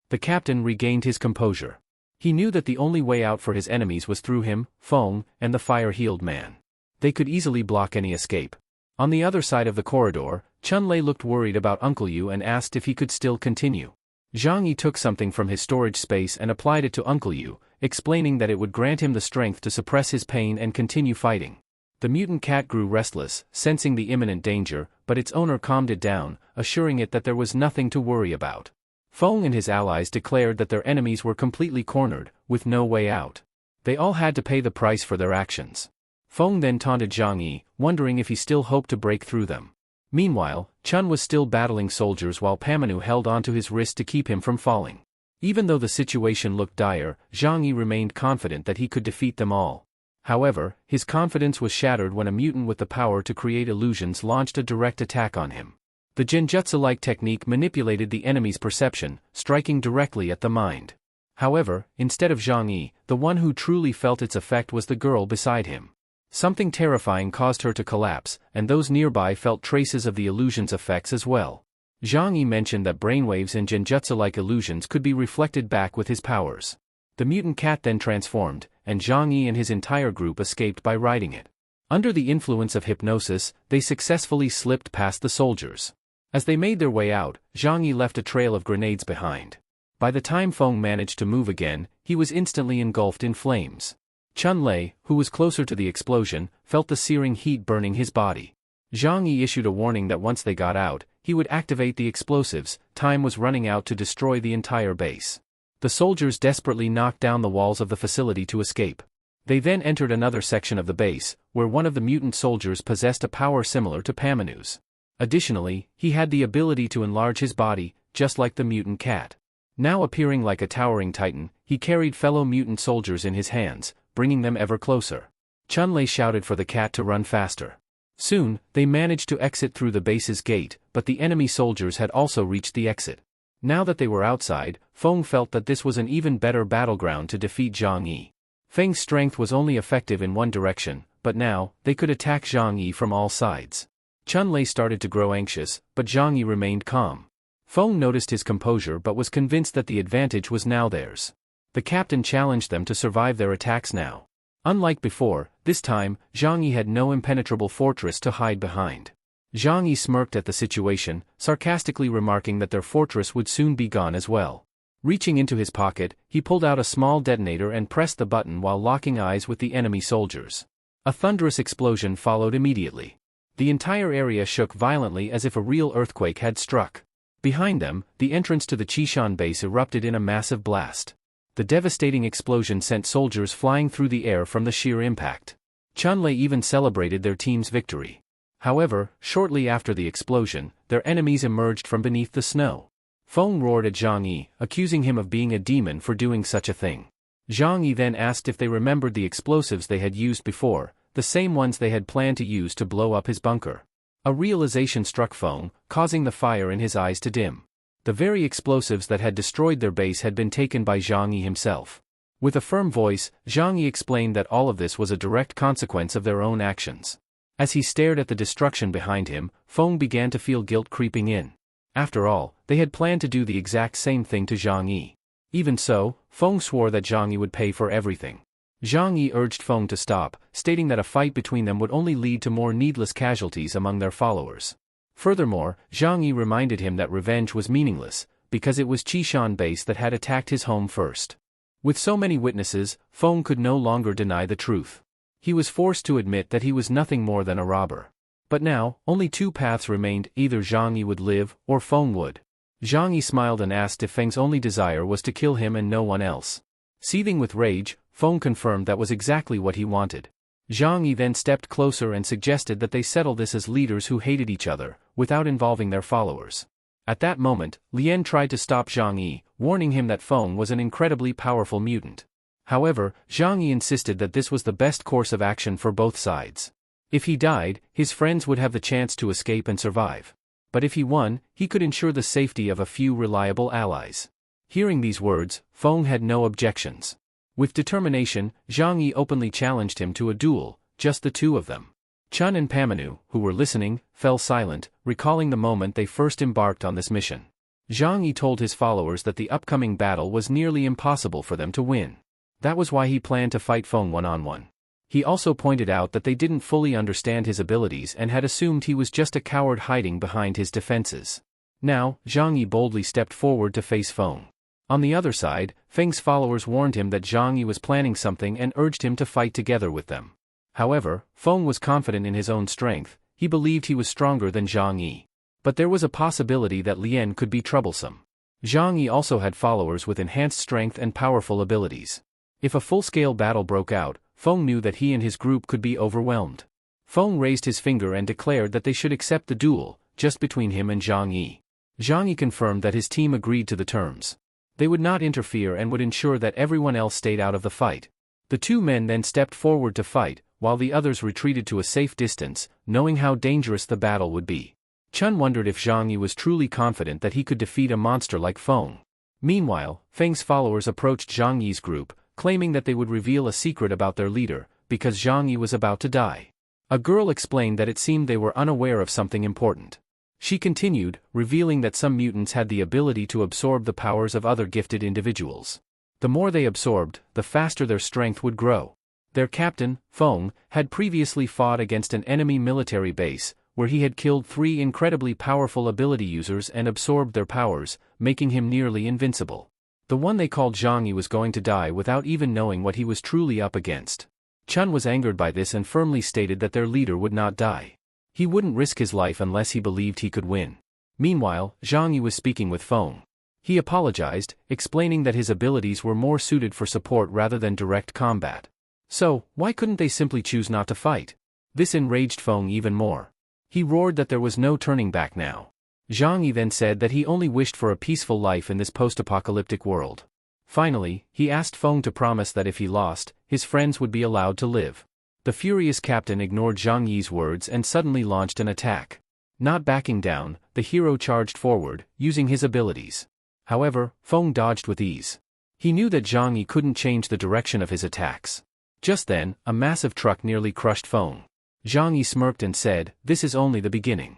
The captain regained his composure. He knew that the only way out for his enemies was through him, Feng, and the fire-healed man. They could easily block any escape. On the other side of the corridor, Chun-Lei looked worried about Uncle Yu and asked if he could still continue. Zhang Yi took something from his storage space and applied it to Uncle Yu, explaining that it would grant him the strength to suppress his pain and continue fighting. The mutant cat grew restless, sensing the imminent danger, but its owner calmed it down, assuring it that there was nothing to worry about. Feng and his allies declared that their enemies were completely cornered, with no way out. They all had to pay the price for their actions. Feng then taunted Zhang Yi, wondering if he still hoped to break through them. Meanwhile, Chun was still battling soldiers while Pamanu held onto his wrist to keep him from falling. Even though the situation looked dire, Zhang Yi remained confident that he could defeat them all. However, his confidence was shattered when a mutant with the power to create illusions launched a direct attack on him. The genjutsu-like technique manipulated the enemy's perception, striking directly at the mind. However, instead of Zhang Yi, the one who truly felt its effect was the girl beside him. Something terrifying caused her to collapse, and those nearby felt traces of the illusion's effects as well. Zhang Yi mentioned that brainwaves and genjutsu-like illusions could be reflected back with his powers. The mutant cat then transformed, and Zhang Yi and his entire group escaped by riding it. Under the influence of hypnosis, they successfully slipped past the soldiers. As they made their way out, Zhang Yi left a trail of grenades behind. By the time Feng managed to move again, he was instantly engulfed in flames. Chun-Lei, who was closer to the explosion, felt the searing heat burning his body. Zhang Yi issued a warning that once they got out, he would activate the explosives. Time was running out to destroy the entire base. The soldiers desperately knocked down the walls of the facility to escape. They then entered another section of the base, where one of the mutant soldiers possessed a power similar to Pamanu's. Additionally, he had the ability to enlarge his body, just like the mutant cat. Now appearing like a towering titan, he carried fellow mutant soldiers in his hands, bringing them ever closer. Chun-Lei shouted for the cat to run faster. Soon, they managed to exit through the base's gate, but the enemy soldiers had also reached the exit. Now that they were outside, Feng felt that this was an even better battleground to defeat Zhang Yi. Feng's strength was only effective in one direction, but now, they could attack Zhang Yi from all sides. Chun-Lei started to grow anxious, but Zhang Yi remained calm. Feng noticed his composure but was convinced that the advantage was now theirs. The captain challenged them to survive their attacks now. Unlike before, this time, Zhang Yi had no impenetrable fortress to hide behind. Zhang Yi smirked at the situation, sarcastically remarking that their fortress would soon be gone as well. Reaching into his pocket, he pulled out a small detonator and pressed the button while locking eyes with the enemy soldiers. A thunderous explosion followed immediately. The entire area shook violently as if a real earthquake had struck. Behind them, the entrance to the Qishan base erupted in a massive blast. The devastating explosion sent soldiers flying through the air from the sheer impact. Chun-Lei even celebrated their team's victory. However, shortly after the explosion, their enemies emerged from beneath the snow. Feng roared at Zhang Yi, accusing him of being a demon for doing such a thing. Zhang Yi then asked if they remembered the explosives they had used before, the same ones they had planned to use to blow up his bunker. A realization struck Feng, causing the fire in his eyes to dim. The very explosives that had destroyed their base had been taken by Zhang Yi himself. With a firm voice, Zhang Yi explained that all of this was a direct consequence of their own actions. As he stared at the destruction behind him, Feng began to feel guilt creeping in. After all, they had planned to do the exact same thing to Zhang Yi. Even so, Feng swore that Zhang Yi would pay for everything. Zhang Yi urged Feng to stop, stating that a fight between them would only lead to more needless casualties among their followers. Furthermore, Zhang Yi reminded him that revenge was meaningless, because it was Qishan base that had attacked his home first. With so many witnesses, Feng could no longer deny the truth. He was forced to admit that he was nothing more than a robber. But now, only two paths remained: either Zhang Yi would live, or Feng would. Zhang Yi smiled and asked if Feng's only desire was to kill him and no one else. Seething with rage, Feng confirmed that was exactly what he wanted. Zhang Yi then stepped closer and suggested that they settle this as leaders who hated each other, without involving their followers. At that moment, Lien tried to stop Zhang Yi, warning him that Feng was an incredibly powerful mutant. However, Zhang Yi insisted that this was the best course of action for both sides. If he died, his friends would have the chance to escape and survive. But if he won, he could ensure the safety of a few reliable allies. Hearing these words, Feng had no objections. With determination, Zhang Yi openly challenged him to a duel, just the two of them. Chun and Pamanu, who were listening, fell silent, recalling the moment they first embarked on this mission. Zhang Yi told his followers that the upcoming battle was nearly impossible for them to win. That was why he planned to fight Feng one-on-one. He also pointed out that they didn't fully understand his abilities and had assumed he was just a coward hiding behind his defenses. Now, Zhang Yi boldly stepped forward to face Feng. On the other side, Feng's followers warned him that Zhang Yi was planning something and urged him to fight together with them. However, Feng was confident in his own strength. He believed he was stronger than Zhang Yi. But there was a possibility that Lien could be troublesome. Zhang Yi also had followers with enhanced strength and powerful abilities. If a full-scale battle broke out, Feng knew that he and his group could be overwhelmed. Feng raised his finger and declared that they should accept the duel, just between him and Zhang Yi. Zhang Yi confirmed that his team agreed to the terms. They would not interfere and would ensure that everyone else stayed out of the fight. The two men then stepped forward to fight, while the others retreated to a safe distance, knowing how dangerous the battle would be. Chun wondered if Zhang Yi was truly confident that he could defeat a monster like Feng. Meanwhile, Feng's followers approached Zhang Yi's group, claiming that they would reveal a secret about their leader, because Zhang Yi was about to die. A girl explained that it seemed they were unaware of something important. She continued, revealing that some mutants had the ability to absorb the powers of other gifted individuals. The more they absorbed, the faster their strength would grow. Their captain, Feng, had previously fought against an enemy military base, where he had killed 3 incredibly powerful ability users and absorbed their powers, making him nearly invincible. The one they called Zhang Yi was going to die without even knowing what he was truly up against. Chun was angered by this and firmly stated that their leader would not die. He wouldn't risk his life unless he believed he could win. Meanwhile, Zhang Yi was speaking with Feng. He apologized, explaining that his abilities were more suited for support rather than direct combat. So, why couldn't they simply choose not to fight? This enraged Feng even more. He roared that there was no turning back now. Zhang Yi then said that he only wished for a peaceful life in this post-apocalyptic world. Finally, he asked Feng to promise that if he lost, his friends would be allowed to live. The furious captain ignored Zhang Yi's words and suddenly launched an attack. Not backing down, the hero charged forward, using his abilities. However, Feng dodged with ease. He knew that Zhang Yi couldn't change the direction of his attacks. Just then, a massive truck nearly crushed Feng. Zhang Yi smirked and said, "This is only the beginning."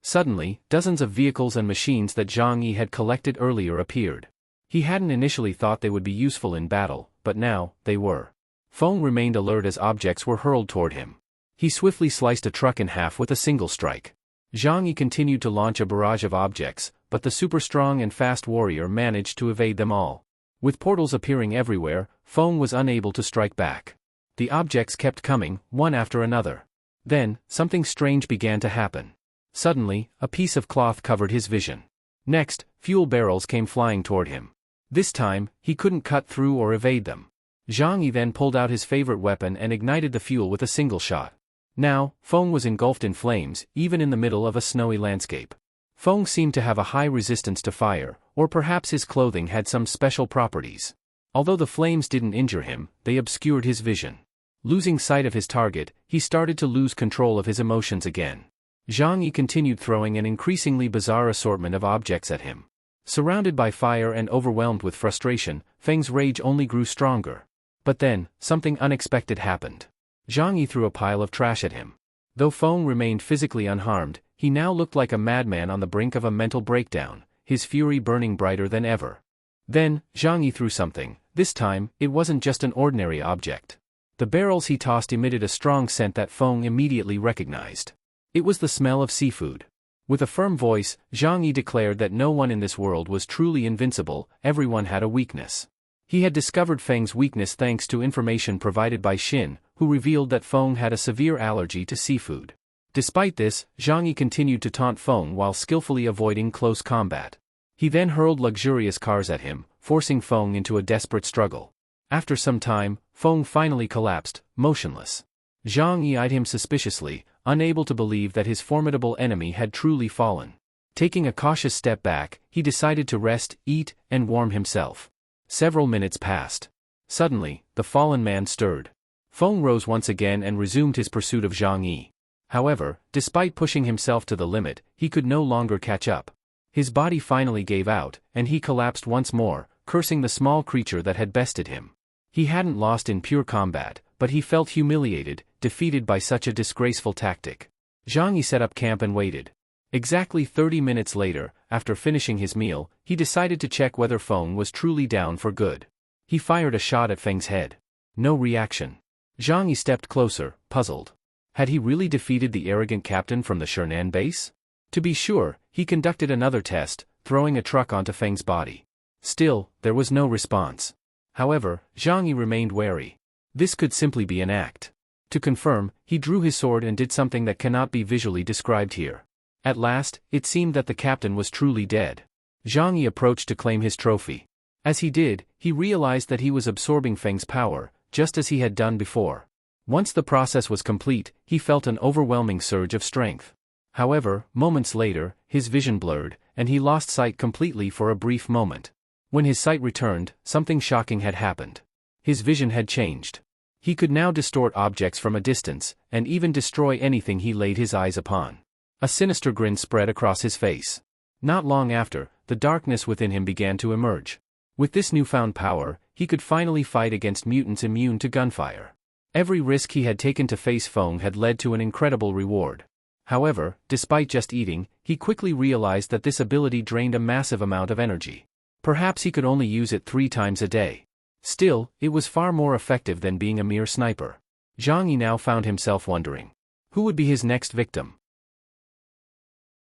Suddenly, dozens of vehicles and machines that Zhang Yi had collected earlier appeared. He hadn't initially thought they would be useful in battle, but now, they were. Feng remained alert as objects were hurled toward him. He swiftly sliced a truck in half with a single strike. Zhang Yi continued to launch a barrage of objects, but the super-strong and fast warrior managed to evade them all. With portals appearing everywhere, Feng was unable to strike back. The objects kept coming, one after another. Then, something strange began to happen. Suddenly, a piece of cloth covered his vision. Next, fuel barrels came flying toward him. This time, he couldn't cut through or evade them. Zhang Yi then pulled out his favorite weapon and ignited the fuel with a single shot. Now, Feng was engulfed in flames, even in the middle of a snowy landscape. Feng seemed to have a high resistance to fire, or perhaps his clothing had some special properties. Although the flames didn't injure him, they obscured his vision. Losing sight of his target, he started to lose control of his emotions again. Zhang Yi continued throwing an increasingly bizarre assortment of objects at him. Surrounded by fire and overwhelmed with frustration, Feng's rage only grew stronger. But then, something unexpected happened. Zhang Yi threw a pile of trash at him. Though Feng remained physically unharmed, he now looked like a madman on the brink of a mental breakdown, his fury burning brighter than ever. Then, Zhang Yi threw something. This time, it wasn't just an ordinary object. The barrels he tossed emitted a strong scent that Feng immediately recognized. It was the smell of seafood. With a firm voice, Zhang Yi declared that no one in this world was truly invincible, everyone had a weakness. He had discovered Feng's weakness thanks to information provided by Xin, who revealed that Feng had a severe allergy to seafood. Despite this, Zhang Yi continued to taunt Feng while skillfully avoiding close combat. He then hurled luxurious cars at him, forcing Feng into a desperate struggle. After some time, Feng finally collapsed, motionless. Zhang Yi eyed him suspiciously, unable to believe that his formidable enemy had truly fallen. Taking a cautious step back, he decided to rest, eat, and warm himself. Several minutes passed. Suddenly, the fallen man stirred. Feng rose once again and resumed his pursuit of Zhang Yi. However, despite pushing himself to the limit, he could no longer catch up. His body finally gave out, and he collapsed once more, cursing the small creature that had bested him. He hadn't lost in pure combat, but he felt humiliated, defeated by such a disgraceful tactic. Zhang Yi set up camp and waited. Exactly 30 minutes later, after finishing his meal, he decided to check whether Feng was truly down for good. He fired a shot at Feng's head. No reaction. Zhang Yi stepped closer, puzzled. Had he really defeated the arrogant captain from the Shounen base? To be sure, he conducted another test, throwing a truck onto Feng's body. Still, there was no response. However, Zhang Yi remained wary. This could simply be an act. To confirm, he drew his sword and did something that cannot be visually described here. At last, it seemed that the captain was truly dead. Zhang Yi approached to claim his trophy. As he did, he realized that he was absorbing Feng's power, just as he had done before. Once the process was complete, he felt an overwhelming surge of strength. However, moments later, his vision blurred, and he lost sight completely for a brief moment. When his sight returned, something shocking had happened. His vision had changed. He could now distort objects from a distance, and even destroy anything he laid his eyes upon. A sinister grin spread across his face. Not long after, the darkness within him began to emerge. With this newfound power, he could finally fight against mutants immune to gunfire. Every risk he had taken to face Feng had led to an incredible reward. However, despite just eating, he quickly realized that this ability drained a massive amount of energy. Perhaps he could only use it 3 times a day. Still, it was far more effective than being a mere sniper. Zhang Yi now found himself wondering. Who would be his next victim?